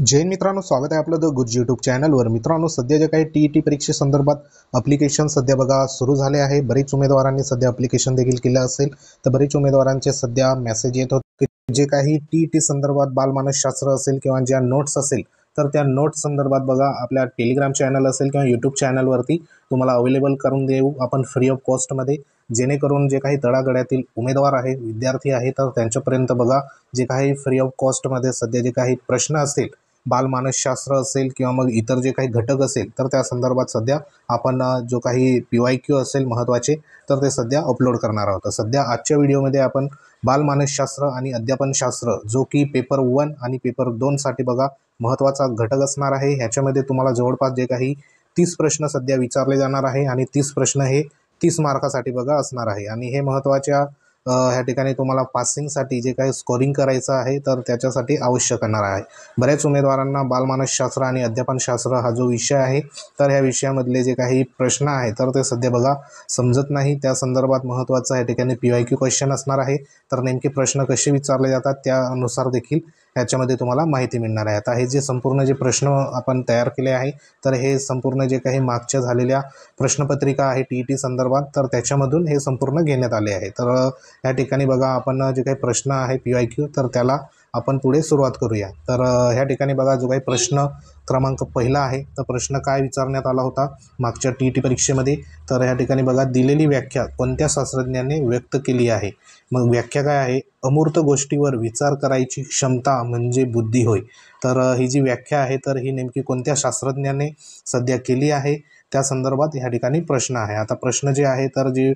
जैन मित्रांनो, स्वागत आहे आपलं द गुरुजी यूट्यूब चॅनलवर। मित्रांनो, सध्या जे काही टीईटी परीक्षेसंदर्भात अप्लिकेशन सध्या बघा सुरू झाले आहे। बरेच उमेदवारांनी सध्या अप्लिकेशन देखील केलं असेल, तर बरेच उमेदवारांचे सध्या मेसेज येत होते जे काही टीईटी संदर्भात बालमानसशास्त्र असेल किंवा ज्या नोट्स असेल, तर त्या नोट्स संदर्भात बघा आपल्या टेलिग्राम चॅनल असेल किंवा यूट्यूब चॅनलवरती तुम्हाला अवेलेबल करून देऊ आपण फ्री ऑफ कॉस्टमध्ये, जेणेकरून जे काही तळागाळातील उमेदवार आहे, विद्यार्थी आहे, तर त्यांच्यापर्यंत बघा जे काही फ्री ऑफ कॉस्टमध्ये सध्या जे काही प्रश्न असतील, बालमानसशास्त्र असेल किंवा मग इतर जे काही घटक असेल, तर त्या संदर्भात सध्या आपण जो काही PYQ असेल महत्त्वाचे, तर ते सध्या अपलोड करणार आहोत। सध्या आजच्या व्हिडिओमध्ये आपण बालमानसशास्त्र आणि अध्यापनशास्त्र जो की पेपर 1 आणि पेपर 2 साठी बघा महत्त्वाचा घटक असणार आहे। ह्याच्यामध्ये तुम्हाला जवळपास जे काही 30 प्रश्न सध्या विचारले जाणार आहे आणि 30 प्रश्न हे 30 मार्कासाठी बघा असणार आहे। आणि हे महत्त्वाच्या ह्या ठिकाणी तुम्हाला पासिंगसाठी जे काही स्कोरिंग करायचं आहे, तर त्याच्यासाठी आवश्यक असणार आहे। बऱ्याच उमेदवारांना बालमानसशास्त्र आणि अध्यापनशास्त्र हा जो विषय आहे, तर ह्या विषयामधले जे काही प्रश्न आहे तर ते सध्या बघा समजत नाही। त्या संदर्भात महत्त्वाचा या ठिकाणी PYQ क्वेश्चन असणार आहे, तर नेमके प्रश्न कसे विचारले जातात त्यानुसार देखील ह्याच्यामध्ये तुम्हाला माहिती मिळणार आहे। आता हे जे संपूर्ण जे प्रश्न आपण तयार केले आहे, तर हे संपूर्ण जे काही मागच्या झालेल्या प्रश्नपत्रिका आहे TET संदर्भात, तर त्याच्यामधून हे संपूर्ण घेण्यात आले आहे। तर या ठिकाणी बघा आपण जे काही प्रश्न आहे PYQ, तर त्याला आपण पुढे सुरुवात करूया। तर ह्या ठिकाणी बघा जो काही प्रश्न क्रमांक पहिला आहे, तर प्रश्न काय विचारण्यात आला होता मागच्या TET परीक्षेमध्ये, तर ह्या ठिकाणी बघा दिलेली व्याख्या कोणत्या शास्त्रज्ञाने व्यक्त केली आहे। मग व्याख्या काय आहे? अमूर्त गोष्टीवर विचार करायची क्षमता म्हणजे बुद्धी होय। तर ही जी व्याख्या आहे, तर ही नेमकी कोणत्या शास्त्रज्ञाने सध्या केली आहे त्या संदर्भात ह्या ठिकाणी प्रश्न आहे। आता प्रश्न जे आहे, तर जे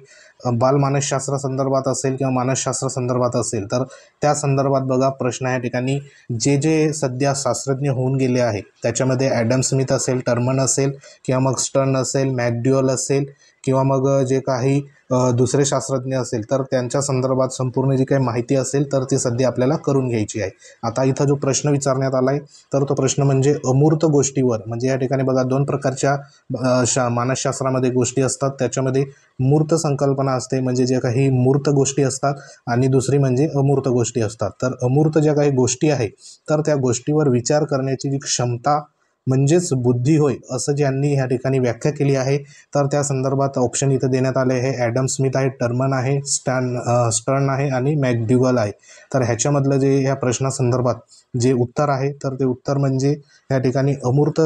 बालमानसशास्त्र संदर्भात असेल किंवा मानसशास्त्र संदर्भात असेल, तर त्या संदर्भात बघा प्रश्न या ठिकाणी जे जे सध्या शास्त्रज्ञ होऊन गेले आहे, त्याच्यामध्ये ॲडम स्मिथ असेल, टर्मन असेल किंवा मग स्टर्न असेल, मॅकडुअल असेल किंवा मग जे काही दुसरे शास्त्रज्ञ असेल, तर त्यांच्या संदर्भात संपूर्ण जी काही माहिती असेल, तर ती सध्या आपल्याला करून घ्यायची आहे। आता इथं जो प्रश्न विचारण्यात आला आहे, तर तो प्रश्न म्हणजे अमूर्त गोष्टीवर, म्हणजे या ठिकाणी बघा दोन प्रकारच्या मानसशास्त्रामध्ये गोष्टी असतात। त्याच्यामध्ये मूर्त संकल्पना असते, म्हणजे जे काही मूर्त गोष्टी असतात, आणि दुसरी म्हणजे अमूर्त गोष्टी असतात। तर अमूर्त ज्या काही गोष्टी आहे, तर त्या गोष्टीवर विचार करण्याची जी क्षमता म्हणजेच बुद्धी होय, असं ज्यांनी ह्या ठिकाणी व्याख्या केली आहे, तर त्या संदर्भात ऑप्शन इथं देण्यात आले आहे। ॲडम स्मिथ आहे, टर्मन आहे, स्टर्न आहे आणि मॅकडुअल आहे। तर ह्याच्यामधलं जे ह्या प्रश्नासंदर्भात जे उत्तर आहे, तर ते उत्तर म्हणजे ह्या ठिकाणी अमूर्त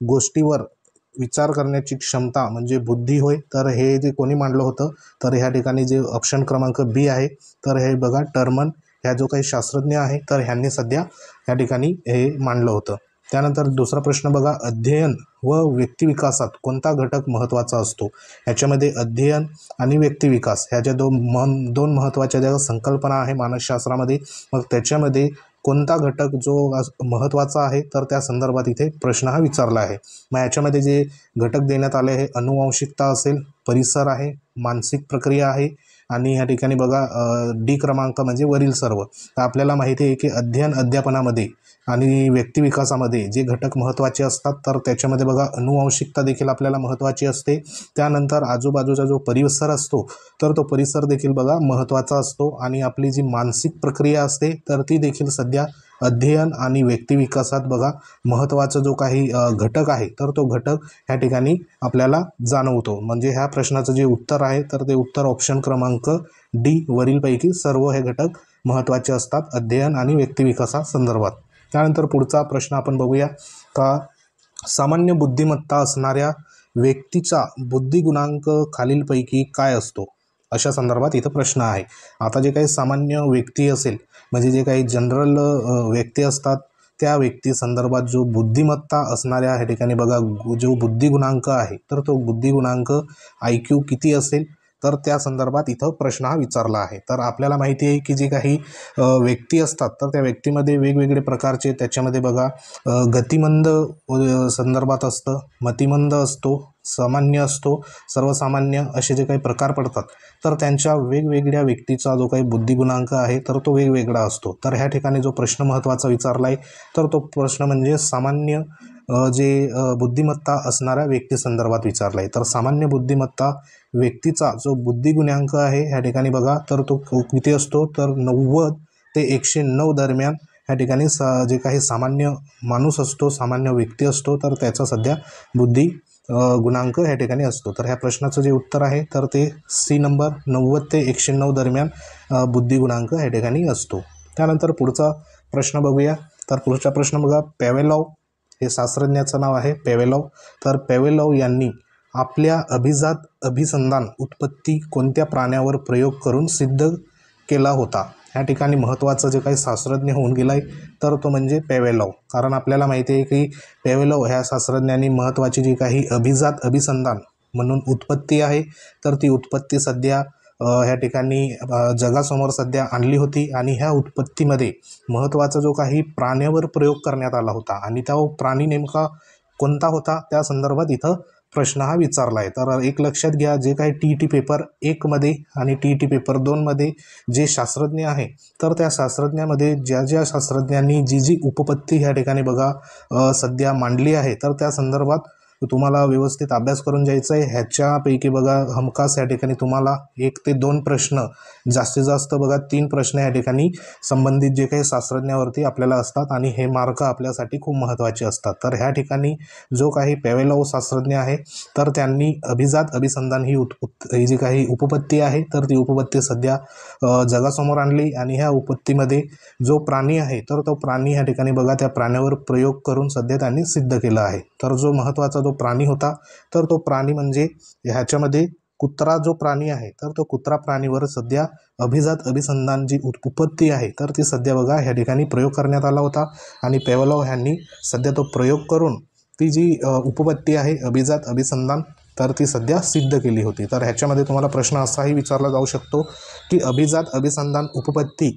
गोष्टीवर विचार करण्याची क्षमता म्हणजे बुद्धी होय। तर हे जे कोणी मांडलं होतं, तर ह्या ठिकाणी जे ऑप्शन क्रमांक B आहे, तर हे बघा टर्मन ह्या जो काही शास्त्रज्ञ आहे, तर ह्यांनी सध्या ह्या ठिकाणी हे मांडलं होतं। त्यानंतर दुसरा प्रश्न बघा, अध्ययन व व्यक्तिविकासात कोणता घटक महत्त्वाचा असतो। ह्याच्यामध्ये अध्ययन आणि व्यक्तिविकास ह्या ज्या दोन महत्त्वाच्या ज्या संकल्पना आहे मानसशास्त्रामध्ये, मग त्याच्यामध्ये कोणता घटक जो महत्त्वाचा आहे, तर त्या संदर्भात इथे प्रश्न हा विचारला आहे। मग याच्यामध्ये जे घटक देण्यात आले आहे, अनुवांशिकता असेल, परिसर आहे, मानसिक प्रक्रिया आहे, आणि ह्या ठिकाणी बघा D क्रमांक म्हणजे वरील सर्व। तर आपल्याला माहिती आहे की अध्ययन अध्यापनामध्ये आणि व्यक्तिविकासामध्ये जे घटक महत्त्वाचे असतात, तर त्याच्यामध्ये बघा अनुवांशिकता देखील आपल्याला महत्त्वाची असते। त्यानंतर आजूबाजूचा जो परिसर असतो, तर तो परिसर देखील बघा महत्त्वाचा असतो, आणि आपली जी मानसिक प्रक्रिया असते, तर ती देखील सध्या अध्ययन आणि व्यक्तिविकासात बघा महत्त्वाचा जो काही घटक आहे, तर तो घटक ह्या ठिकाणी आपल्याला जाणवतो। म्हणजे ह्या प्रश्नाचं जे उत्तर आहे, तर ते उत्तर ऑप्शन क्रमांक D वरीलपैकी सर्व हे घटक महत्त्वाचे असतात अध्ययन आणि व्यक्तिविकासासंदर्भात। त्यानंतर पुढचा प्रश्न आपण बघूया का, सामान्य बुद्धिमत्ता असणाऱ्या व्यक्तीचा बुद्धिगुणांक खालीलपैकी काय असतो, अशा संदर्भात इथं प्रश्न आहे। आता जे काही सामान्य व्यक्ती असेल, म्हणजे जे काही जनरल व्यक्ती असतात, त्या व्यक्ती संदर्भात जो बुद्धिमत्ता असणाऱ्या ह्या ठिकाणी बघा जो बुद्धिगुणांक आहे, तर तो बुद्धिगुणांक IQ किती असेल, तर त्या संदर्भात इथं प्रश्न हा विचारला आहे। तर आपल्याला माहिती आहे की जे काही व्यक्ती असतात, तर त्या व्यक्तीमध्ये वेगवेगळे प्रकारचे त्याच्यामध्ये बघा गतिमंद संदर्भात असतं, मतिमंद असतो, सामान्य असतो, सर्वसामान्य असे जे काही प्रकार पडतात, तर त्यांच्या वेगवेगळ्या व्यक्तीचा जो काही बुद्धिगुणांक आहे, तर तो वेगवेगळा असतो। तर ह्या ठिकाणी जो प्रश्न महत्त्वाचा विचारला आहे, तर तो प्रश्न म्हणजे सामान्य बुद्धिमत्ता असणाऱ्या व्यक्ती संदर्भात विचारला आहे। तर सामान्य बुद्धिमत्ता व्यक्तीचा जो बुद्धिगुणांक आहे ह्या ठिकाणी बघा, तर तो किती असतो, तर 90 ते 109 दरम्यान ह्या ठिकाणी जे काही सामान्य माणूस असतो, सामान्य व्यक्ती असतो, तर त्याचा सध्या बुद्धी गुणांक ह्या ठिकाणी असतो. तर ह्या प्रश्नाचं जे उत्तर आहे तर ते सी नंबर 90 ते 109 दरम्यान बुद्धी गुणांक ह्या ठिकाणी असतो. त्यानंतर पुढचा प्रश्न बघूया. तर पुढचा प्रश्न बघा, पॅवेलॉव हे शास्त्रज्ञाचं नाव आहे पॅवेलॉव. तर पॅवेलॉव यांनी आपल्या अभिजात अभिसंधान उत्पत्ती कोणत्या प्राण्यावर प्रयोग करून सिद्ध केला होता? ह्या ठिकाणी महत्त्वाचं जे काही शास्त्रज्ञ होऊन गेला आहे तर तो म्हणजे पॅवेलॉव. कारण आपल्याला माहिती आहे की पॅवेलॉव ह्या शास्त्रज्ञांनी महत्त्वाची जी काही अभिजात अभिसंधान म्हणून उत्पत्ती आहे तर ती उत्पत्ती सध्या ह्या ठिकाणी जगासमोर सध्या आणली होती. आणि ह्या उत्पत्तीमध्ये महत्त्वाचा जो काही प्राण्यावर प्रयोग करण्यात आला होता आणि तो प्राणी नेमका कोणता होता त्या संदर्भात इथं प्रश्न हा विचारला आहे. तर एक लक्षात घ्या, जे काही TET पेपर 1मध्ये आणि TET पेपर 2मध्ये जे शास्त्रज्ञ आहे तर त्या शास्त्रज्ञामध्ये ज्या शास्त्रज्ञांनी जी उपपत्ती ह्या ठिकाणी बघा सध्या मांडली आहे तर त्या संदर्भात तुम्हाला व्यवस्थित अभ्यास करून जायचं आहे. ह्याच्यापैकी बघा हमखास या ठिकाणी तुम्हाला 1 ते 2 प्रश्न, जास्तीत जास्त बघा 3 प्रश्न या ठिकाणी संबंधित जे काही शास्त्रज्ञावरती आपल्याला असतात आणि हे मार्क आपल्यासाठी खूप महत्त्वाचे असतात. तर ह्या ठिकाणी जो काही पॅवेलॉव शास्त्रज्ञ आहे तर त्यांनी अभिजात अभिसंधान ही जी काही उपपत्ती आहे तर ती उपपत्ती सध्या जगासमोर आणली. आणि ह्या उपपत्तीमध्ये जो प्राणी आहे तर तो प्राणी ह्या ठिकाणी बघा त्या प्राण्यावर प्रयोग करून सध्या त्यांनी सिद्ध केला आहे. तर जो महत्त्वाचा जो प्राणी होता तर तो प्राणी म्हणजे ह्याच्यामध्ये कुत्रा जो प्राणी आहे तर तो कुत्रा प्राणीवर सध्या अभिजात अभिसंधान जी उपपत्ती आहे तर ती सध्या बघा ह्या ठिकाणी प्रयोग करण्यात आला होता. आणि पॅवेलॉव यांनी सध्या तो प्रयोग करून ती जी उपपत्ती आहे अभिजात अभिसंधान तर ती सध्या सिद्ध केली होती. तर ह्याच्यामध्ये तुम्हाला प्रश्न असाही विचारला जाऊ शकतो की अभिजात अभिसंधान उपपत्ती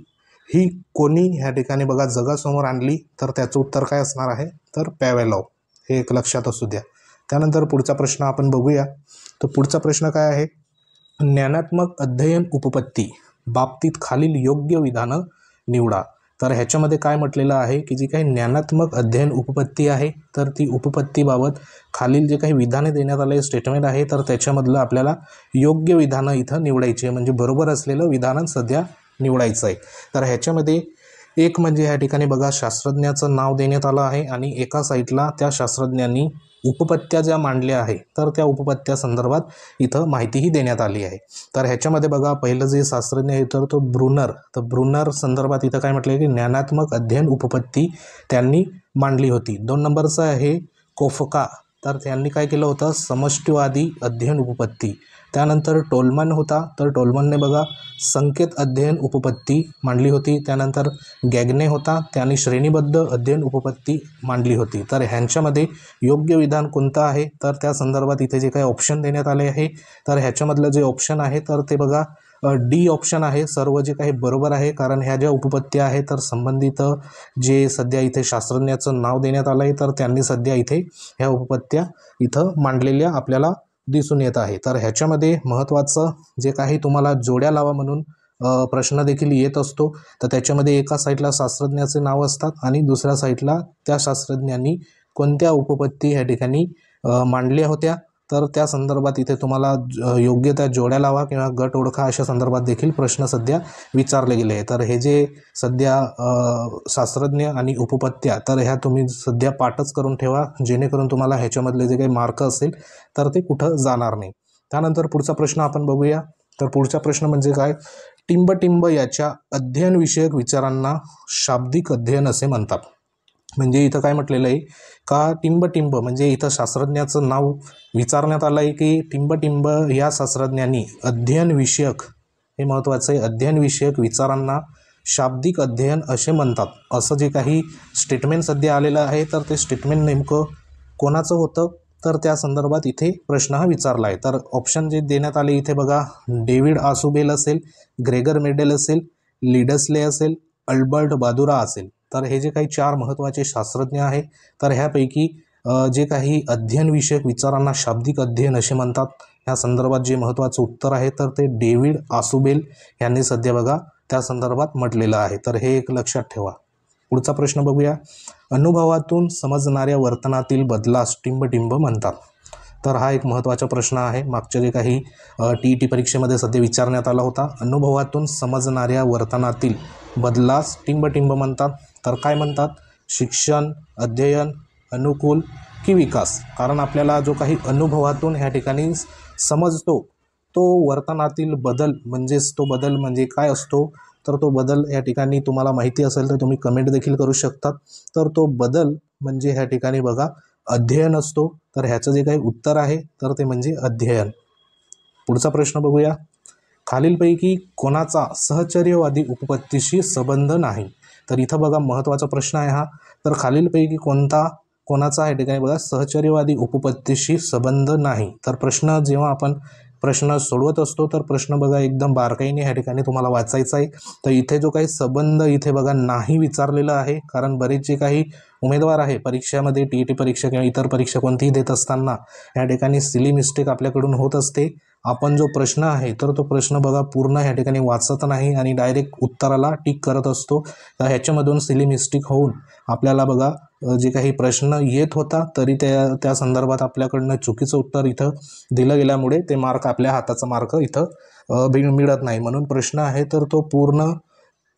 ही कोणी ह्या ठिकाणी बघा जगासमोर आणली? तर त्याचं उत्तर काय असणार आहे तर पॅवेलॉव. हे एक लक्षात असू द्या. त्यानंतर पुढचा प्रश्न आपण बघूया. तर पुढचा प्रश्न काय आहे, ज्ञानात्मक अध्ययन उपपत्ती बाबतीत खालील योग्य विधानं निवडा. तर ह्याच्यामध्ये काय म्हटलेलं आहे की जी काही ज्ञानात्मक अध्ययन उपपत्ती आहे तर ती उपपत्तीबाबत खालील जे काही विधाने देण्यात आले स्टेटमेंट आहे तर त्याच्यामधलं आपल्याला योग्य विधानं इथं निवडायची आहे, म्हणजे बरोबर असलेलं विधान सध्या निवडायचं आहे. तर ह्याच्यामध्ये एक म्हणजे ह्या ठिकाणी बघा शास्त्रज्ञाचं नाव देण्यात आलं आहे आणि एका साईडला त्या शास्त्रज्ञांनी उपपत्त्या ज्या मांडल्या आहे तर त्या उपपत्त्या संदर्भात इथं माहितीही देण्यात आली आहे. तर ह्याच्यामध्ये बघा पहिलं जे शास्त्रज्ञ आहे तर तो ब्रुनर. तर ब्रुनर संदर्भात इथं काय म्हटलं आहे की ज्ञानात्मक अध्ययन उपपत्ती त्यांनी मांडली होती. 2 नंबरचं आहे कोफका. तर त्यांनी काय केलं होतं, समष्टीवादी अध्ययन उपपत्ती. त्यानंतर टोलमन होता. तर टोलमनने बघा संकेत अध्ययन उपपत्ती मांडली होती. त्यानंतर गॅग्ने होता, त्यांनी श्रेणीबद्ध अध्ययन उपपत्ती मांडली होती. तर ह्यांच्यामध्ये योग्य विधान कोणतं आहे तर त्या संदर्भात इथे जे काही ऑप्शन देण्यात आले आहे तर ह्याच्यामधलं जे ऑप्शन आहे तर ते बघा डी ऑप्शन आहे. सर्व जे काही बरोबर आहे, कारण ह्या ज्या उपपत्त्या आहे तर संबंधित जे सध्या इथे शास्त्रज्ञाचं नाव देण्यात आलं आहे तर त्यांनी सध्या इथे ह्या उपपत्त्या इथं मांडलेल्या आपल्याला दिसून येत आहे. तर ह्याच्यामध्ये महत्त्वाचं जे काही तुम्हाला जोड्या लावा म्हणून प्रश्न देखील येत असतो. तर त्याच्यामध्ये एका साईडला शास्त्रज्ञाचे नाव असतात आणि दुसऱ्या साईडला त्या शास्त्रज्ञांनी कोणत्या उपपत्ती ह्या ठिकाणी मांडल्या होत्या तर त्या संदर्भात इथे तुम्हाला योग्य त्या जोड्या लावा किंवा गट ओळखा अशा संदर्भात देखील प्रश्न सध्या विचारले गेले आहे. तर हे जे सध्या शास्त्रज्ञ आणि उपपत्त्या तर ह्या तुम्ही सध्या पाठच करून ठेवा, जेणेकरून तुम्हाला ह्याच्यामधले जे काही मार्क असेल तर ते कुठं जाणार नाही. त्यानंतर पुढचा प्रश्न आपण बघूया. तर पुढचा प्रश्न म्हणजे काय, टिंबटिंब याच्या अध्ययनविषयक विचारांना शाब्दिक अध्ययन असे म्हणतात. म्हणजे इथं काय म्हटलेलं आहे का टिंबटिंब म्हणजे इथं शास्त्रज्ञाचं नाव विचारण्यात आलं आहे की टिंबटिंब या शास्त्रज्ञांनी अध्ययनविषयक, हे महत्त्वाचं आहे, अध्ययनविषयक विचारांना शाब्दिक अध्ययन असे म्हणतात असं जे काही स्टेटमेंट सध्या आलेलं आहे तर ते स्टेटमेंट नेमकं कोणाचं होतं तर त्या संदर्भात इथे प्रश्न हा विचारला आहे. तर ऑप्शन जे देण्यात आले इथे बघा डेव्हिड आसुबेल असेल, ग्रेगर मेडेल असेल, लिडसले असेल, अल्बर्ट बादुरा असेल. तर हे जे काही 4 महत्त्वाचे शास्त्रज्ञ आहे तर ह्यापैकी जे काही अध्ययनविषयक विचारांना शाब्दिक अध्ययन असे म्हणतात ह्या संदर्भात जे महत्त्वाचं उत्तर आहे तर ते डेव्हिड आसुबेल यांनी सध्या बघा त्या संदर्भात म्हटलेलं आहे. तर हे एक लक्षात ठेवा. पुढचा प्रश्न बघूया. अनुभवातून समजणाऱ्या वर्तनातील बदलास टिंबटिंब म्हणतात. तर हा एक महत्त्वाचा प्रश्न आहे. मागच्या जे काही TET परीक्षेमध्ये सध्या विचारण्यात आला होता. अनुभवातून समजणाऱ्या वर्तनातील बदलास टिंबटिंब म्हणतात. तर काय म्हणतात, शिक्षण, अध्ययन, अनुकूल की विकास. कारण आपल्याला जो काही अनुभवातून ह्या ठिकाणी समजतो तो वर्तनातील बदल, म्हणजेच तो बदल म्हणजे काय असतो, तर तो बदल या ठिकाणी तुम्हाला माहिती असेल तर तुम्ही कमेंट देखील करू शकतात. तर तो बदल म्हणजे ह्या ठिकाणी बघा अध्ययन असतो. तर ह्याचं जे काही उत्तर आहे तर ते म्हणजे अध्ययन. पुढचा प्रश्न बघूया. खालीलपैकी कोणाचा सहचर्यवादी उपपत्तीशी संबंध नाही. तर इथं बघा महत्त्वाचा प्रश्न आहे हा. तर खालीलपैकी कोणाचा या ठिकाणी बघा सहचर्यवादी उपपत्तीशी संबंध नाही. तर जेव्हा आपण प्रश्न सोडवत असतो तर प्रश्न बघा एकदम बारकाईने ह्या ठिकाणी तुम्हाला वाचायचा आहे. तर इथे जो काही संबंध इथे बघा नाही विचारलेला आहे, कारण बरेच जे काही उमेदवार आहे परीक्षेमध्ये, TET परीक्षा किंवा इतर परीक्षा कोणतीही देत असताना या ठिकाणी सिली मिस्टेक आपल्याकडून होत असते. आपण जो प्रश्न आहे तर तो प्रश्न बघा पूर्ण ह्या ठिकाणी वाचत नाही आणि डायरेक्ट उत्तराला टिक करत असतो. तर ह्याच्यामधून सिली मिस्टेक होऊन आपल्याला बघा जे काही प्रश्न येत होता तरी त्या संदर्भात आपल्याकडनं चुकीचं उत्तर इथं दिलं गेल्यामुळे ते मार्क, आपल्या हाताचा मार्क इथं मिळत नाही. म्हणून प्रश्न आहे तर तो पूर्ण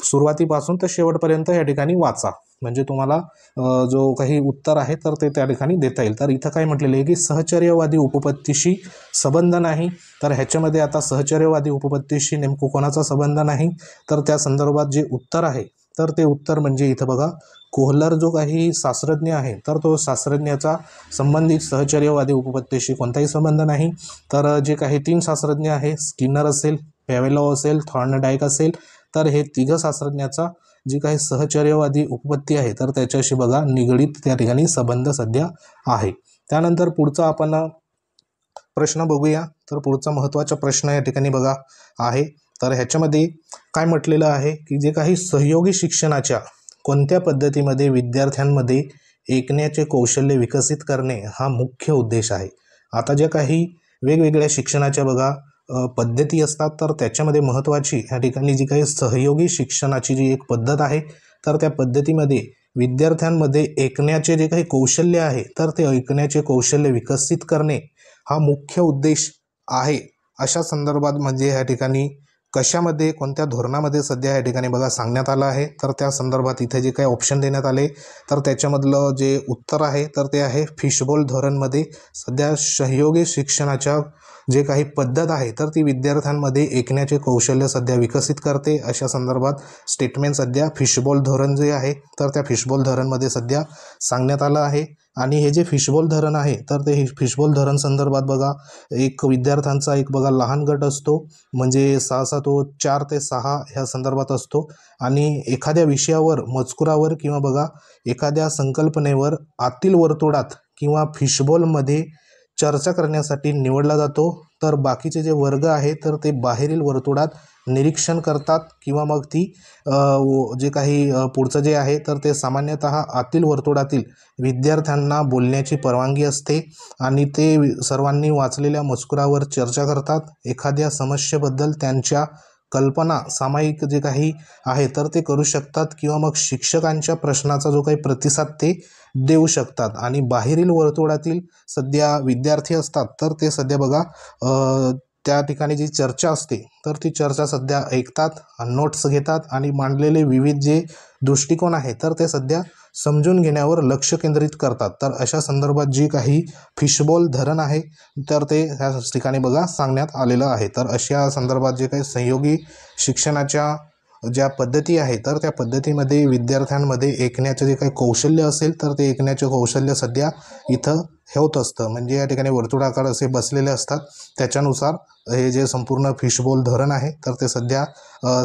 सुरुवातीपासून तर शेवटपर्यंत या ठिकाणी वाचा, म्हणजे तुम्हाला जो काही उत्तर आहे तर ते त्या ठिकाणी देता येईल. तर इथं काय म्हटलेलं आहे की सहचर्यवादी उपपत्तीशी संबंध नाही. तर ह्याच्यामध्ये आता सहचर्यवादी उपपत्तीशी नेमकं कोणाचा संबंध नाही, तर त्या संदर्भात जे उत्तर आहे तर ते उत्तर म्हणजे इथं बघा कोहलर जो काही शास्त्रज्ञ आहे तर तो शास्त्रज्ञाचा संबंधित सहचर्यवादी उपपत्तीशी कोणताही संबंध नाही. तर जे काही 3 शास्त्रज्ञ आहे, स्किनर असेल, पॅवेलॉव असेल, थॉर्नडाईक असेल, तर हे 3 शास्त्रज्ञाचा जी काही सहचर्यवादी उपपत्ती आहे तर त्याच्याशी बघा निगडीत त्या ठिकाणी संबंध सध्या आहे. त्यानंतर पुढचा आपण प्रश्न बघूया. तर पुढचा महत्त्वाचा प्रश्न या ठिकाणी बघा आहे. तर ह्याच्यामध्ये काय म्हटलेलं आहे की जे काही सहयोगी शिक्षणाच्या कोणत्या पद्धतीमध्ये विद्यार्थ्यांमध्ये ऐकण्याचे कौशल्य विकसित करणे हा मुख्य उद्देश आहे. आता ज्या काही वेगवेगळ्या शिक्षणाच्या बघा पद्धती असतात तर त्याच्यामध्ये महत्त्वाची ह्या ठिकाणी जी काही सहयोगी शिक्षणाची जी एक पद्धत आहे तर त्या पद्धतीमध्ये विद्यार्थ्यांमध्ये ऐकण्याचे जे काही कौशल्य आहे तर ते ऐकण्याचे कौशल्य विकसित करणे हा मुख्य उद्देश आहे. अशा संदर्भात म्हणजे ह्या ठिकाणी कशामध्ये, कोणत्या धोरणामध्ये सध्या या ठिकाणी बघा सांगण्यात आलं आहे. तर त्या संदर्भात इथे जे काही ऑप्शन देण्यात आले तर त्याच्यामधलं जे उत्तर आहे तर ते आहे फिशबोल धोरणमध्ये सध्या सहयोगी शिक्षणाच्या जे काही पद्धत आहे तर ती विद्यार्थ्यांमध्ये ऐकण्याचे कौशल्य सध्या विकसित करते. अशा संदर्भात स्टेटमेंट सध्या फिशबोल धोरण जे आहे तर त्या फिशबोल धोरणमध्ये सध्या सांगण्यात आलं आहे. आणि हे जे फिशबोल धोरण आहे तर ते फिशबोल धोरण संदर्भात बघा एक विद्यार्थ्यांचा एक बघा लहान गट असतो, म्हणजे सहसा तो 4 ते 6 ह्या संदर्भात असतो आणि एखाद्या विषयावर, मजकुरावर किंवा बघा एखाद्या संकल्पनेवर आतील वर्तुळात किंवा फिशबोलमध्ये चर्चा करण्यासाठी निवडला जातो. तर बाकीचे जे वर्ग आहे तर ते बाहेरील वर्तुळात निरीक्षण करतात किंवा मग ती जे काही पुढचं जे आहे तर ते सामान्यतः आतील वर्तुळातील विद्यार्थ्यांना बोलण्याची परवानगी असते आणि ते सर्वांनी वाचलेल्या मजकुरावर चर्चा करतात. एखाद्या समस्येबद्दल त्यांच्या कल्पना सामायिक जे काही आहे तर ते करू शकतात किंवा मग शिक्षकांच्या प्रश्नाचा जो काही प्रतिसाद ते देऊ शकतात. आणि बाहेरील वर्तुळातील सध्या विद्यार्थी असतात तर ते सध्या बघा त्या ठिकाणी जी चर्चा असते तर ती चर्चा सध्या ऐकतात, नोट्स घेतात आणि मांडलेले विविध जे दृष्टिकोन आहे तर ते सध्या समजून घेण्यावर लक्ष केंद्रित करतात. तर अशा संदर्भात जी काही फिशबोल धरण आहे तर ते ह्या ठिकाणी बघा सांगण्यात आलेलं आहे. तर अशा संदर्भात जे काही सहयोगी शिक्षणाच्या ज्या पद्धती आहे तर त्या पद्धतीमध्ये विद्यार्थ्यांमध्ये ऐकण्याचे जे काही कौशल्य असेल तर ते ऐकण्याचे कौशल्य सध्या इथं होत असतं. म्हणजे या ठिकाणी वर्तुळाकार असे बसलेले असतात, त्याच्यानुसार हे जे संपूर्ण फिशबोल धरण आहे तर ते सध्या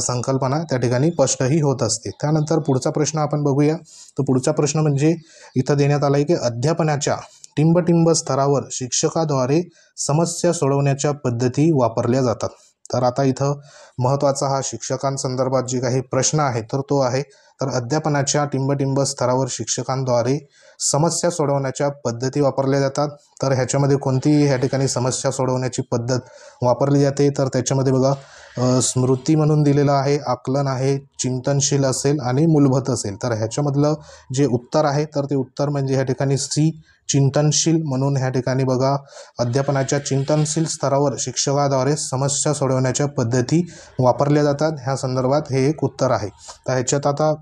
संकल्पना त्या ठिकाणी स्पष्टही होत असते. त्यानंतर पुढचा प्रश्न आपण बघूया. तर पुढचा प्रश्न म्हणजे इथं देण्यात आला आहे की अध्यापनाच्या टिंबटिंब स्तरावर शिक्षकाद्वारे समस्या सोडवण्याच्या पद्धती वापरल्या जातात. तर आता इथं महत्त्वाचा हा शिक्षकांसंदर्भात जे काही प्रश्न आहे तर तो आहे तर अध्यापनाच्या टिंबटिंब स्तरावर शिक्षकांद्वारे समस्या सोडवण्याच्या पद्धती वापरल्या जातात. तर ह्याच्यामध्ये कोणतीही ह्या ठिकाणी समस्या सोडवण्याची पद्धत वापरली जाते तर त्याच्यामध्ये बघा स्मृती म्हणून दिलेलं आहे, आकलन आहे, चिंतनशील असेल आणि मूलभूत असेल. तर ह्याच्यामधलं जे उत्तर आहे तर ते उत्तर म्हणजे ह्या ठिकाणी सी चिंतनशील म्हणून ह्या ठिकाणी बघा अध्यापनाच्या चिंतनशील स्तरावर शिक्षकाद्वारे समस्या सोडवण्याच्या पद्धती वापरल्या जातात. ह्या संदर्भात हे एक उत्तर आहे. तर ह्याच्यात आता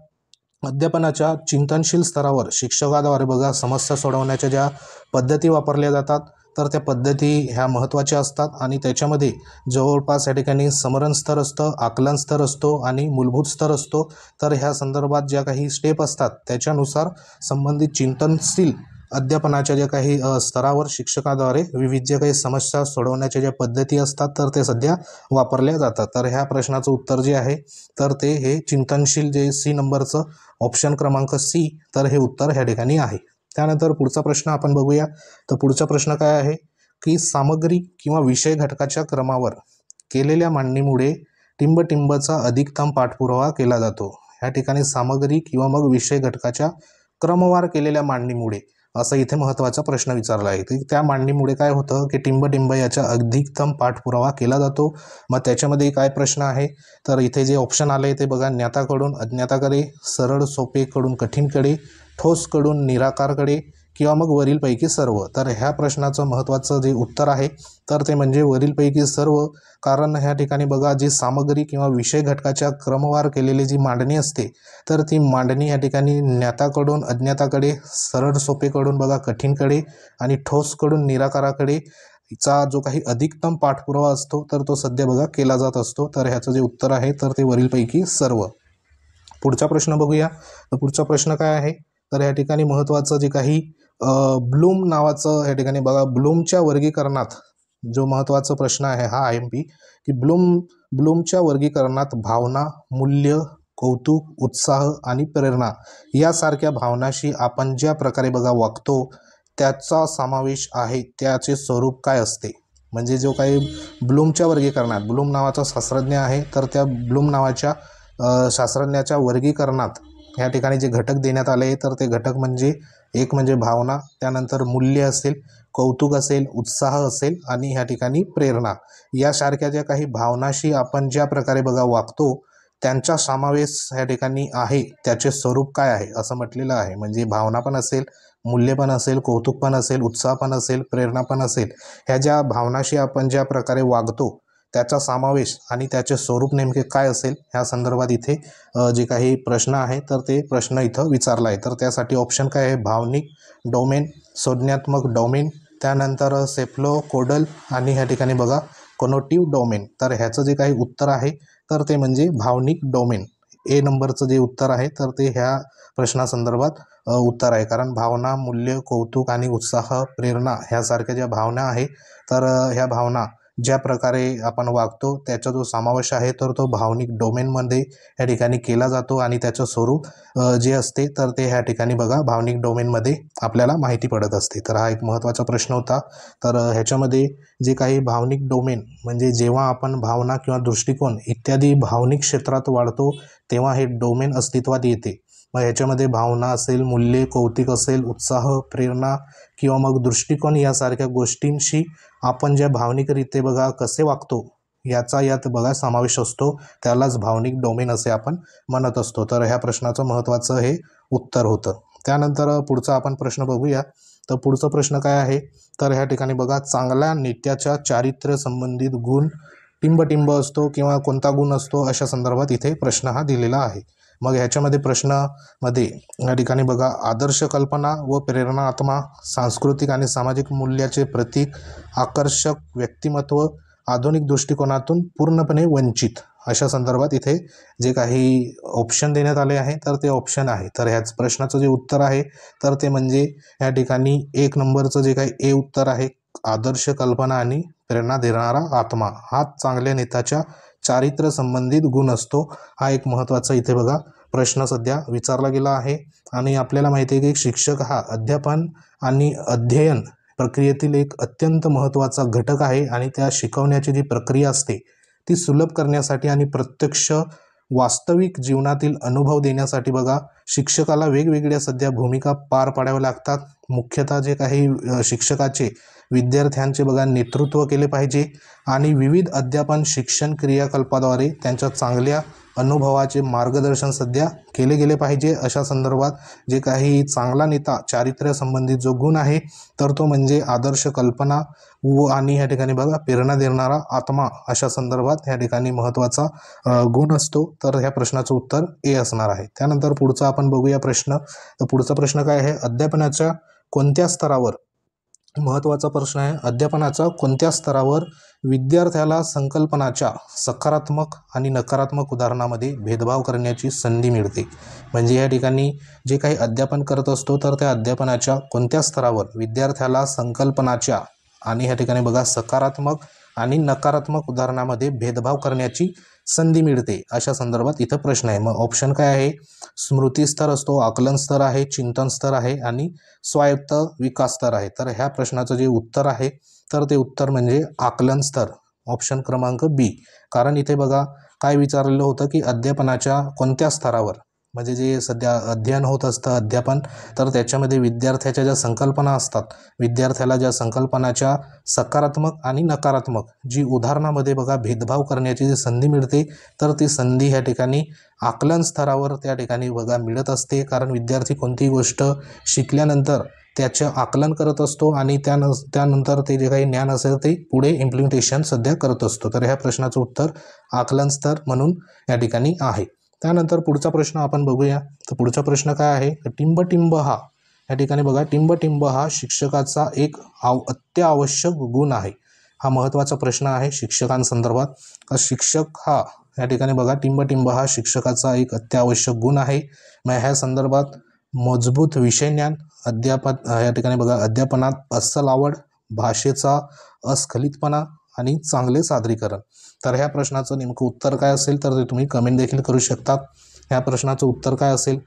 अध्यापनाच्या चिंतनशील स्तरावर शिक्षकाद्वारे बघा समस्या सोडवण्याच्या ज्या पद्धती वापरल्या जातात तर त्या पद्धती ह्या महत्त्वाच्या असतात आणि त्याच्यामध्ये जवळपास या ठिकाणी समरण स्तर असतं, आकलन स्तर असतो आणि मूलभूत स्तर असतो. तर ह्या संदर्भात ज्या काही स्टेप असतात त्याच्यानुसार संबंधित चिंतनशील अध्यापनाच्या ज्या काही स्तरावर शिक्षकाद्वारे विविध जे काही समस्या सोडवण्याच्या ज्या पद्धती असतात तर ते सध्या वापरल्या जातात. तर ह्या प्रश्नाचं उत्तर जे आहे तर ते हे चिंतनशील जे सी नंबरचं ऑप्शन क्रमांक सी, तर हे उत्तर ह्या ठिकाणी आहे. त्यानंतर पुढचा प्रश्न आपण बघूया. तर पुढचा प्रश्न काय आहे की सामग्री किंवा विषय घटकाच्या क्रमावर केलेल्या मांडणीमुळे टिंबटिंबचा अधिकतम पाठपुरावा केला जातो. ह्या ठिकाणी सामग्री किंवा मग विषय घटकाच्या क्रमवार केलेल्या मांडणीमुळे असा इथे महत्त्वाचा प्रश्न विचारला आहे. की त्या मांडणीमुळे काय होतं की टिंबटिंब याचा अधिकतम पाठपुरावा केला जातो. मग त्याच्यामध्ये काय प्रश्न आहे तर इथे जे ऑप्शन आले ते बघा, ज्ञाताकडून अज्ञाताकडे, सरळ सोपेकडून कठीणकडे, ठोसकडून निराकारकडे किंवा मग वरीलपैकी सर्व. तर ह्या प्रश्नाचं महत्त्वाचं जे उत्तर आहे तर ते म्हणजे वरीलपैकी सर्व. कारण ह्या ठिकाणी बघा जी सामग्री किंवा विषय घटकाच्या क्रमवार केलेली जी मांडणी असते तर ती मांडणी या ठिकाणी ज्ञाताकडून अज्ञाताकडे, सरळ सोपेकडून बघा कठीणकडे आणि ठोसकडून निराकाराकडे चा जो काही अधिकतम पाठपुरावा असतो तर तो सध्या बघा केला जात असतो. तर ह्याचं जे उत्तर आहे तर ते वरीलपैकी सर्व. पुढचा प्रश्न बघूया. तर पुढचा प्रश्न काय आहे तर या ठिकाणी महत्त्वाचं जे काही ब्लूम नावाचं या ठिकाणी बघा ब्लूमच्या वर्गीकरणात जो महत्त्वाचा प्रश्न आहे हा IMP की ब्लूमच्या वर्गीकरणात भावना, मूल्य, कौतुक, उत्साह आणि प्रेरणा यासारख्या भावनाशी आपण ज्या प्रकारे बघा वागतो त्याचा समावेश आहे त्याचे स्वरूप काय असते. म्हणजे जो काही ब्लूमच्या वर्गीकरणात, ब्लूम नावाचा शास्त्रज्ञ आहे तर त्या ब्लूम नावाच्या शास्त्रज्ञाच्या वर्गीकरणात या ठिकाणी जे घटक देण्यात आले तर ते घटक म्हणजे एक म्हणजे भावना, त्यानंतर मूल्य असेल, कौतुक असेल, उत्साह असेल आणि ह्या ठिकाणी प्रेरणा यासारख्या ज्या काही भावनाशी आपण ज्या प्रकारे बघा वागतो त्यांचा समावेश ह्या ठिकाणी आहे त्याचे स्वरूप काय आहे असं म्हटलेलं आहे. म्हणजे भावना पण असेल, मूल्य पण असेल, कौतुक पण असेल, उत्साह पण असेल, प्रेरणा पण असेल. ह्या ज्या भावनाशी आपण ज्या प्रकारे वागतो त्याचा समावेश आणि त्याचे स्वरूप नेमके काय असेल ह्या संदर्भात इथे जे काही प्रश्न आहे तर ते प्रश्न इथं विचारला आहे. तर त्यासाठी ऑप्शन काय आहे, भावनिक डोमेन, संज्ञात्मक डोमेन, त्यानंतर सेफ्लोकोडल आणि ह्या ठिकाणी बघा कोनोटिव्ह डोमेन. तर ह्याचं जे काही उत्तर आहे तर ते म्हणजे भावनिक डोमेन. ए नंबरचं जे उत्तर आहे तर ते ह्या प्रश्नासंदर्भात उत्तर आहे. कारण भावना, मूल्य, कौतुक आणि उत्साह, प्रेरणा ह्यासारख्या ज्या भावना आहे तर ह्या भावना ज्या प्रकारे आपण वागतो त्याचा जो समावेश आहे तर तो भावनिक डोमेनमध्ये या ठिकाणी केला जातो आणि त्याचं स्वरूप जे असते तर ते ह्या ठिकाणी बघा भावनिक डोमेनमध्ये आपल्याला माहिती पडत असते. तर हा एक महत्त्वाचा प्रश्न होता. तर ह्याच्यामध्ये जे काही भावनिक डोमेन म्हणजे जेव्हा आपण भावना किंवा दृष्टिकोन इत्यादी भावनिक क्षेत्रात वाढतो तेव्हा हे डोमेन अस्तित्वात येते. मग ह्याच्यामध्ये भावना असेल, मूल्य, कौतुक असेल, उत्साह, प्रेरणा किंवा मग दृष्टिकोन यासारख्या गोष्टींशी आपण ज्या भावनिकरित्या बघा कसे वागतो याचा यात बघा समावेश असतो. त्यालाच भावनिक डोमेन असे आपण म्हणत असतो. तर ह्या प्रश्नाचं महत्त्वाचं हे उत्तर होतं. त्यानंतर पुढचा आपण प्रश्न बघूया. तर पुढचा प्रश्न काय आहे तर ह्या ठिकाणी बघा चांगल्या नेत्याच्या चारित्र्य संबंधित गुण टिंबटिंब असतो किंवा कोणता गुण असतो अशा संदर्भात इथे प्रश्न हा दिलेला आहे. मग ह्याच्यामध्ये प्रश्नामध्ये या ठिकाणी बघा आदर्श कल्पना व प्रेरणात्मा, सांस्कृतिक आणि सामाजिक मूल्याचे प्रतीक, आकर्षक व्यक्तिमत्व, आधुनिक दृष्टिकोनातून पूर्णपणे वंचित अशा संदर्भात इथे जे काही ऑप्शन देण्यात आले आहे तर ते ऑप्शन आहे. तर ह्याच प्रश्नाचं जे उत्तर आहे तर ते म्हणजे या ठिकाणी एक नंबरचं जे काही ए उत्तर आहे, आदर्श कल्पना आणि प्रेरणा देणारा आत्मा हा चांगल्या नेत्याच्या चारित्र्य संबंधित गुण असतो. हा एक महत्त्वाचा इथे बघा प्रश्न सध्या विचारला गेला आहे. आणि आपल्याला माहिती आहे की शिक्षक हा अध्यापन आणि अध्ययन प्रक्रियेतील एक अत्यंत महत्त्वाचा घटक आहे आणि त्या शिकवण्याची जी प्रक्रिया असते ती सुलभ करण्यासाठी आणि प्रत्यक्ष वास्तविक जीवनातील अनुभव देण्यासाठी बघा शिक्षकाला वेगवेगळ्या सध्या भूमिका पार पाडाव्या लागतात. मुख्यतः जे काही शिक्षकाचे विद्यार्थ्यांचे बघा नेतृत्व केले पाहिजे आणि विविध अध्यापन शिक्षण क्रियाकल्पाद्वारे त्यांच्या चांगल्या अनुभवाचे मार्गदर्शन सध्या केले गेले पाहिजे। अशा संदर्भात जे काही चांगला नेता चारित्र्य संबंधित जो गुण आहे तर तो म्हणजे आदर्श कल्पना व आणि या ठिकाणी बघा प्रेरणा देणारा आत्मा, अशा संदर्भात या ठिकाणी महत्त्वाचा गुण असतो। तर ह्या प्रश्नाचं उत्तर ए असणार आहे। त्यानंतर पुढचा आपण बघूया प्रश्न। तर पुढचा प्रश्न काय आहे, अध्यापनाच्या कोणत्या स्तरावर, महत्त्वाचा प्रश्न आहे, अध्यापनाच्या कोणत्या स्तरावर विद्यार्थ्याला संकल्पनाच्या सकारात्मक आणि नकारात्मक उदाहरणामध्ये भेदभाव करण्याची संधी मिळते। म्हणजे या ठिकाणी जे काही अध्यापन करत असतो तर त्या अध्यापनाच्या कोणत्या स्तरावर विद्यार्थ्याला संकल्पनाच्या आणि या ठिकाणी बघा सकारात्मक आणि नकारात्मक उदाहरणामध्ये भेदभाव करण्याची संधी मिळते, अशा संदर्भात इथं प्रश्न आहे। मग ऑप्शन काय आहे, स्मृती स्तर असतो, आकलन स्तर आहे, चिंतन स्तर आहे आणि स्वायत्त विकास स्तर आहे। तर ह्या प्रश्नाचं जे उत्तर आहे तर ते उत्तर म्हणजे आकलन स्तर, ऑप्शन क्रमांक बी। कारण इथे बघा काय विचारलेलं होतं की अध्यापनाच्या कोणत्या स्तरावर, म्हणजे जे सध्या अध्ययन होत असतं अध्यापन, तर त्याच्यामध्ये विद्यार्थ्याच्या ज्या संकल्पना असतात, विद्यार्थ्याला ज्या संकल्पनाच्या सकारात्मक आणि नकारात्मक जी उदाहरणामध्ये बघा भेदभाव करण्याची जी संधी मिळते तर ती संधी ह्या ठिकाणी आकलन स्तरावर त्या ठिकाणी बघा मिळत असते। कारण विद्यार्थी कोणतीही गोष्ट शिकल्यानंतर त्याचं आकलन करत असतो आणि त्यानंतर ते जे काही ज्ञान असेल ते पुढे इम्प्लिमेंटेशन सध्या करत असतो। तर ह्या प्रश्नाचं उत्तर आकलन स्तर म्हणून या ठिकाणी आहे। त्यानंतर पुढचा प्रश्न आपण बघूया। तर पुढचा प्रश्न काय आहे, टिंबटिंब हा, या ठिकाणी बघा टिंबटिंब हा शिक्षकाचा एक अत्यावश्यक गुण आहे। हा महत्त्वाचा प्रश्न आहे शिक्षकांसंदर्भात। शिक्षक हा या ठिकाणी बघा टिंबटिंब हा शिक्षकाचा एक अत्यावश्यक गुण आहे। मग ह्या संदर्भात मजबूत विषय ज्ञान, या ठिकाणी बघा अध्यापनात अस्सल आवड, भाषेचा अस्खलितपणा आणि चांगले सादरीकरण। तर ह्या प्रश्नाचं नेमकं उत्तर काय असेल तर ते तुम्ही कमेंट देखील करू शकतात। ह्या प्रश्नाचं उत्तर काय असेल,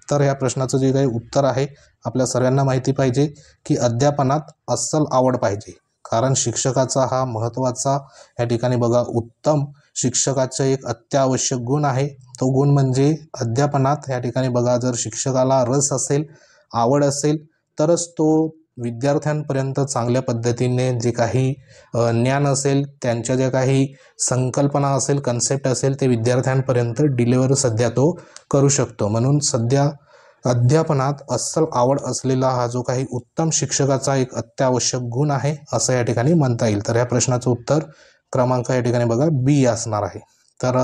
तर ह्या प्रश्नाचं जे काही उत्तर आहे आपल्या सर्वांना माहिती पाहिजे की अध्यापनात अस्सल आवड पाहिजे। कारण शिक्षकाचा हा महत्त्वाचा या ठिकाणी बघा उत्तम शिक्षकाचा एक अत्यावश्यक गुण आहे। तो गुण म्हणजे अध्यापनात या ठिकाणी बघा जर शिक्षकाला रस असेल, आवड असेल तरच तो विद्यार्थ्यांपर्यंत चांगल्या पद्धतीने जे काही ज्ञान असेल, त्यांच्या ज्या काही संकल्पना असेल, कन्सेप्ट असेल ते विद्यार्थ्यांपर्यंत डिलिव्हर सध्या तो करू शकतो। म्हणून सध्या अध्यापनात अस्सल आवड असलेला हा जो काही उत्तम शिक्षकाचा एक अत्यावश्यक गुण आहे असं या ठिकाणी म्हणता येईल। तर या प्रश्नाचं उत्तर क्रमांक या ठिकाणी बघा बी असणार आहे। तर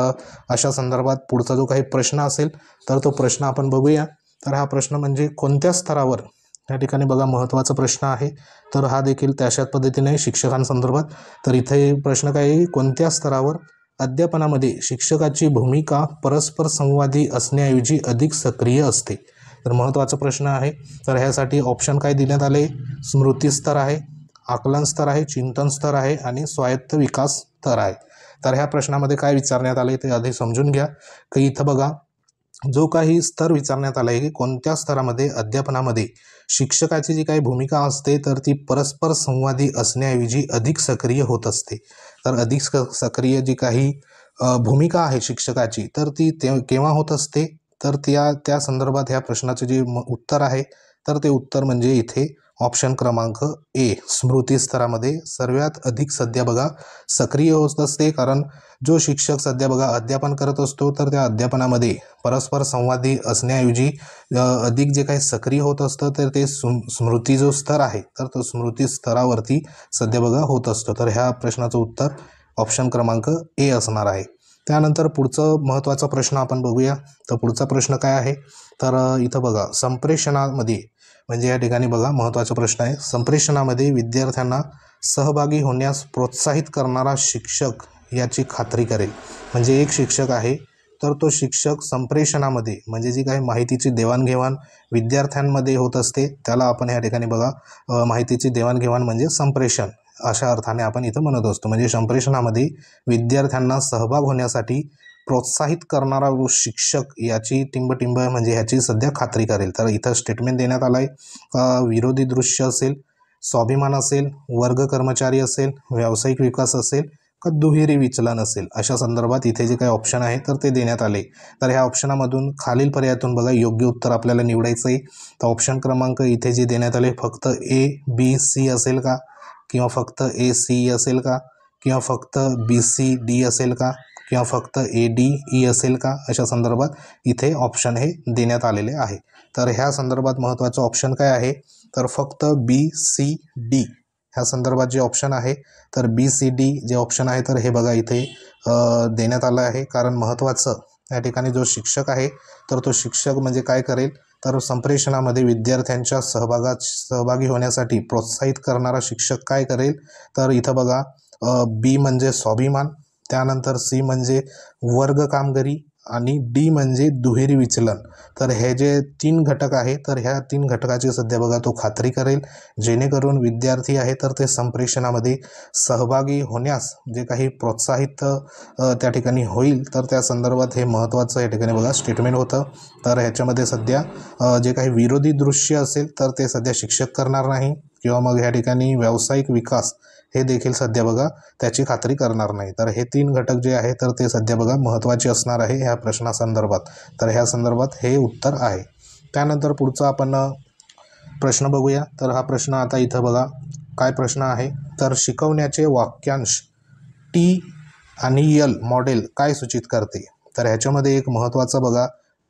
अशा संदर्भात पुढचा जो काही प्रश्न असेल तर तो प्रश्न आपण बघूया। तर हा प्रश्न म्हणजे कोणत्या स्तरावर, या ठिकाणी बघा महत्त्वाचा प्रश्न आहे। तर हा देखील त्याच्याच पद्धतीने शिक्षकांसंदर्भात। तर इथे प्रश्न काय आहे, कोणत्या स्तरावर अध्यापनामध्ये शिक्षकाची भूमिका परस्पर संवादी असण्याऐवजी अधिक सक्रिय असते। तर महत्त्वाचा प्रश्न आहे। तर ह्यासाठी ऑप्शन काय देण्यात आले, स्मृती स्तर आहे, आकलन स्तर आहे, चिंतन स्तर आहे आणि स्वायत्त विकास स्तर आहे। तर ह्या प्रश्नामध्ये काय विचारण्यात आले ते आधी समजून घ्या की इथं बघा जो काही स्तर विचारण्यात आला आहे की कोणत्या स्तरामध्ये अध्यापनामध्ये शिक्षकाची जी काही भूमिका असते तर ती परस्पर संवादी असण्याऐवजी अधिक सक्रिय होत असते। तर अधिक सक्रिय जी काही भूमिका आहे शिक्षकाची तर ती केव्हा होत असते, तर त्या संदर्भात ह्या प्रश्नाचे जे उत्तर आहे तर ते उत्तर म्हणजे इथे ऑप्शन क्रमांक ए, स्मृती स्तरामध्ये सर्वात अधिक सध्या बघा सक्रिय होत असते। कारण जो शिक्षक सध्या बघा अध्यापन करत असतो तर त्या अध्यापनामध्ये परस्पर संवादी असण्याऐवजी अधिक जे काही सक्रिय होत असतं तर ते स्मृती जो स्तर आहे तर तो स्मृती स्तरावरती सध्या बघा होत असतो। तर ह्या प्रश्नाचं उत्तर ऑप्शन क्रमांक ए असणार आहे। त्यानंतर पुढचं महत्त्वाचा प्रश्न आपण बघूया। तर पुढचा प्रश्न काय आहे, तर इथं बघा संप्रेषणामध्ये, म्हणजे या ठिकाणी बघा महत्त्वाचा प्रश्न आहे, संप्रेषणामध्ये विद्यार्थ्यांना सहभागी होण्यास प्रोत्साहित करणारा शिक्षक याची खात्री करेल। म्हणजे एक शिक्षक आहे तर तो शिक्षक संप्रेषणामध्ये म्हणजे जी काही माहितीची देवाणघेवाण विद्यार्थ्यांमध्ये होत असते त्याला आपण या ठिकाणी बघा माहितीची देवाणघेवाण म्हणजे संप्रेषण अशा अर्थाने आपण इथं म्हणत असतो। म्हणजे संप्रेषणामध्ये विद्यार्थ्यांना सहभाग होण्यासाठी प्रोत्साहित करणारा शिक्षक याची टिंबटिंब म्हणजे ह्याची सध्या खात्री करेल। तर इथं स्टेटमेंट देण्यात आलं आहे, विरोधी दृश्य असेल, स्वाभिमान असेल, वर्ग कर्मचारी असेल, व्यावसायिक विकास असेल का दुहेरी विचलन असेल, अशा संदर्भात इथे जे काही ऑप्शन आहे तर ते देण्यात आले। तर ह्या ऑप्शनामधून खालील पर्यायातून बघा योग्य उत्तर आपल्याला निवडायचं आहे। तर ऑप्शन क्रमांक इथे जे देण्यात आले फक्त ए बी सी असेल का, किंवा फक्त ए सी असेल का, किंवा फक्त बी सी डी असेल का, किंवा फक्त ADE असेल का, अशा संदर्भात इथे ऑप्शन हे देण्यात आलेले आहे. तर ह्या संदर्भात महत्त्वाचं ऑप्शन काय आहे, तर फक्त BCD ह्या संदर्भात जे ऑप्शन आहे, तर BCD जे ऑप्शन आहे, तर हे बघा इथे देण्यात आलं आहे. कारण महत्त्वाचं या ठिकाणी जो शिक्षक आहे, तर तो शिक्षक म्हणजे काय करेल, तर संप्रेषणामध्ये विद्यार्थ्यांच्या सहभागी होण्यासाठी प्रोत्साहित करणारा शिक्षक काय करेल, तर इथं बघा B म्हणजे स्वाभिमान, त्यानंतर C म्हणजे वर्ग कामगिरी आणि D म्हणजे दुहेरी विचलन. तर हे जे 3 घटक आहे, तर ह्या 3 घटकाची सध्या बघा तो खात्री करेल, जेणेकरून विद्यार्थी आहे तर ते संप्रेषणामध्ये सहभागी होण्यास जे काही प्रोत्साहित त्या ठिकाणी होईल, तर त्या संदर्भात हे महत्त्वाचं या ठिकाणी बघा स्टेटमेंट होतं. तर ह्याच्यामध्ये सध्या जे काही विरोधी दृश्य असेल, तर ते सध्या शिक्षक करणार नाही, किंवा मग ह्या ठिकाणी व्यावसायिक विकास हे देखील सध्या बघा त्याची खात्री करणार नाही. तर हे 3 घटक जे आहे, तर ते सध्या बघा महत्त्वाचे असणार आहे ह्या प्रश्नासंदर्भात. तर ह्या संदर्भात हे उत्तर आहे. त्यानंतर पुढचा आपण प्रश्न बघूया. तर हा प्रश्न आता इथं बघा काय प्रश्न आहे, तर शिकवण्याचे वाक्यांश T आणि L मॉडेल काय सूचित करते. तर ह्याच्यामध्ये एक महत्त्वाचं बघा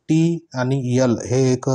T आणि L हे एक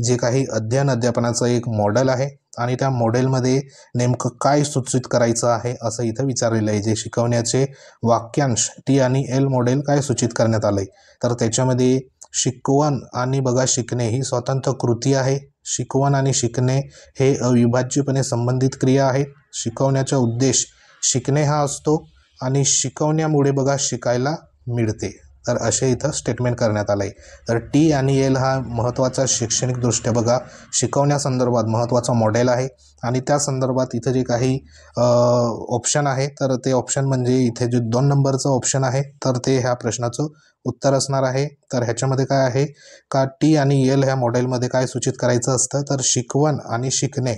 जे काही अध्यापनाचं एक मॉडेल आहे, आणि त्या मॉडेलमध्ये नेमकं काय सूचित करायचं आहे असं इथं विचारलेलं आहे. जे शिकवण्याचे वाक्यांश T आणि L मॉडेल काय सूचित करण्यात आलं आहे, तर त्याच्यामध्ये शिकवण आणि बघा शिकणे ही स्वतंत्र कृती आहे. शिकवण आणि शिकणे हे अविभाज्यपणे संबंधित क्रिया आहेत. शिकवण्याचा उद्देश शिकणे हा असतो आणि शिकवण्यामुळे बघा शिकायला मिळते. तर असे इथं स्टेटमेंट करण्यात आलं आहे. तर T आणि L हा महत्त्वाचा शैक्षणिकदृष्ट्या बघा शिकवण्यासंदर्भात महत्त्वाचा मॉडेल आहे, आणि त्या संदर्भात इथं जे काही ऑप्शन आहे, तर ते ऑप्शन म्हणजे इथे जे 2 नंबरचं ऑप्शन आहे, तर ते ह्या प्रश्नाचं उत्तर असणार आहे. तर ह्याच्यामध्ये काय आहे का T आणि L ह्या मॉडेलमध्ये काय सूचित करायचं असतं, तर शिकवण आणि शिकणे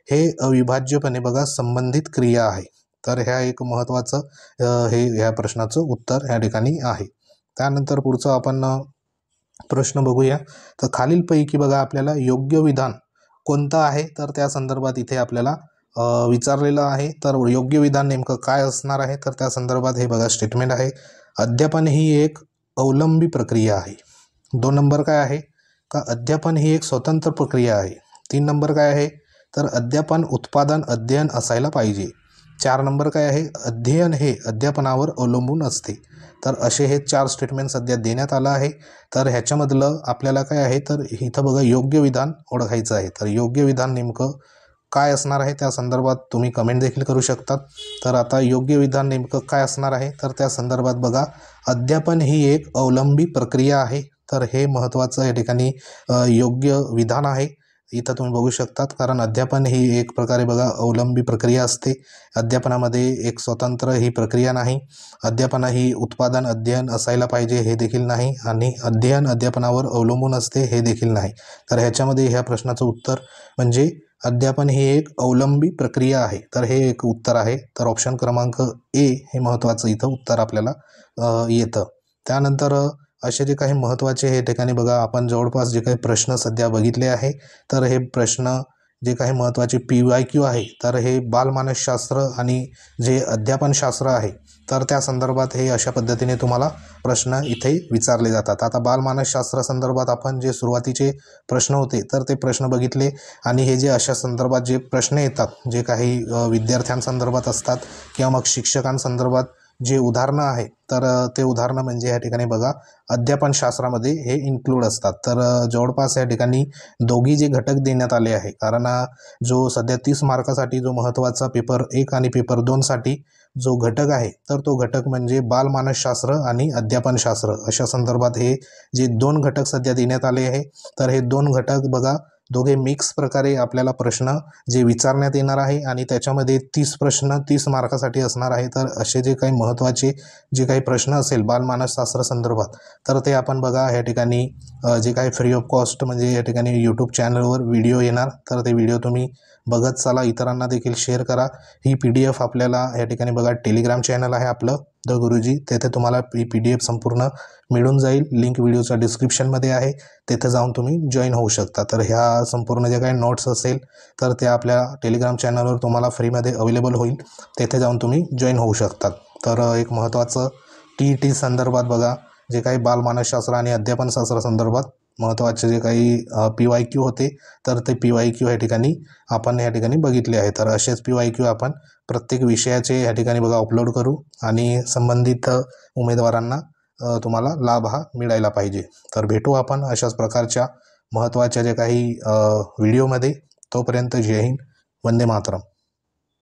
हे अविभाज्यपणे बघा संबंधित क्रिया आहे. तर ह्या एक महत्त्वाचं हे ह्या प्रश्नाचं उत्तर ह्या ठिकाणी आहे. त्यानंतर पुढचं आपण प्रश्न बघूया. तर खालीलपैकी बघा आपल्याला योग्य विधान कोणतं आहे, तर त्या संदर्भात इथे आपल्याला विचारलेलं आहे. तर योग्य विधान नेमकं काय असणार आहे, तर त्या संदर्भात हे बघा स्टेटमेंट आहे. अध्यापन ही एक अवलंबी प्रक्रिया आहे. 2 नंबर काय आहे का अध्यापन ही एक स्वतंत्र प्रक्रिया आहे. 3 नंबर काय आहे, तर अध्यापन उत्पादन अध्ययन असायला पाहिजे. 4 नंबर काय आहे, अध्ययन हे अध्यापनावर अवलंबून असते. तर असे हे 4 स्टेटमेंट सध्या देण्यात आलं आहे. तर ह्याच्यामधलं आपल्याला काय आहे, तर इथं बघा योग्य विधान ओळखायचं आहे. तर योग्य विधान नेमकं काय असणार आहे, त्या संदर्भात तुम्ही कमेंट देखील करू शकतात. तर आता योग्य विधान नेमकं काय असणार आहे, तर त्या संदर्भात बघा अध्यापन ही एक अवलंबी प्रक्रिया आहे. तर हे महत्त्वाचं या ठिकाणी योग्य विधान आहे. इथं तुम्ही बघू शकतात, कारण अध्यापन ही एक प्रकारे बघा अवलंबी प्रक्रिया असते. अध्यापनामध्ये एक स्वतंत्र ही प्रक्रिया नाही. अध्यापन ही उत्पादन अध्ययन असायला पाहिजे हे देखील नाही, आणि अध्ययन अध्यापनावर अवलंबून असते हे देखील नाही. तर ह्याच्यामध्ये ह्या प्रश्नाचं उत्तर म्हणजे अध्यापन ही एक अवलंबी प्रक्रिया आहे. तर हे एक उत्तर आहे. तर ऑप्शन क्रमांक A हे महत्त्वाचं इथं उत्तर आपल्याला येतं. त्यानंतर असे जे काही महत्त्वाचे हे ठिकाणी बघा आपण जवळपास जे काही प्रश्न सध्या बघितले आहे, तर हे प्रश्न जे काही महत्त्वाचे PYQ आहे, तर हे बालमानसशास्त्र आणि जे अध्यापनशास्त्र आहे, तर त्या संदर्भात हे अशा पद्धतीने तुम्हाला प्रश्न इथे विचारले जातात. आता बालमानसशास्त्र संदर्भात आपण जे सुरुवातीचे प्रश्न होते, तर ते प्रश्न बघितले, आणि हे जे अशा संदर्भात जे प्रश्न येतात, जे काही विद्यार्थ्यांसंदर्भात असतात किंवा मग शिक्षकांसंदर्भात जे उदाहरणं आहे, तर ते उदाहरणं म्हणजे या ठिकाणी बघा अध्यापनशास्त्रामध्ये हे इन्क्लूड असतात. तर जवळपास या ठिकाणी दोघी जे घटक देण्यात आले आहे, कारण जो सध्या 30 मार्कासाठी जो महत्त्वाचा पेपर 1 आणि पेपर 2साठी जो घटक आहे, तर तो घटक म्हणजे बालमानसशास्त्र आणि अध्यापनशास्त्र अशा संदर्भात हे जे 2 घटक सध्या देण्यात आले आहे. तर हे 2 घटक बघा दोघे मिक्स प्रकारे आपल्याला प्रश्न जे विचारण्यात येणार आहे, आणि त्याच्यामध्ये 30 प्रश्न 30 मार्कासाठी असणार आहे. तर असे जे काही महत्त्वाचे जे काही प्रश्न असेल बालमानसशास्त्र संदर्भात, तर ते आपण बघा या ठिकाणी जे काही फ्री ऑफ कॉस्ट म्हणजे या ठिकाणी यूट्यूब चॅनलवर व्हिडिओ येणार, तर ते व्हिडिओ तुम्ही बघत चला, इतरांना देखील शेअर करा. ही PDF आपल्याला या ठिकाणी बघा टेलिग्राम चॅनल आहे आपलं द गुरुजी, तेथे तुम्हाला ही PDF संपूर्ण मिळून जाईल. लिंक व्हिडिओच्या डिस्क्रिप्शनमध्ये आहे, तेथे जाऊन तुम्ही जॉईन होऊ शकता. तर ह्या संपूर्ण जे काही नोट्स असेल, तर ते आपल्या टेलिग्राम चॅनलवर तुम्हाला फ्रीमध्ये अवेलेबल होईल, तेथे जाऊन तुम्ही जॉईन होऊ शकतात. तर एक महत्त्वाचं TET संदर्भात बघा जे काही बालमानसशास्त्र आणि अध्यापनशास्त्र संदर्भात महत्त्वाचे जे काही PYQ होते तर ते PYQ या ठिकाणी आपण या ठिकाणी बघितले आहे. तर असेच PYQ आपण प्रत्येक विषयाचे या ठिकाणी बघा अपलोड करू आणि संबंधित उमेदवारांना तुम्हाला लाभ हा मिळायला पाहिजे. तर भेटू आपण अशाच प्रकारच्या महत्त्वाच्या जे काही व्हिडिओमध्ये. तोपर्यंत जय हिंद, वंदे मातरम.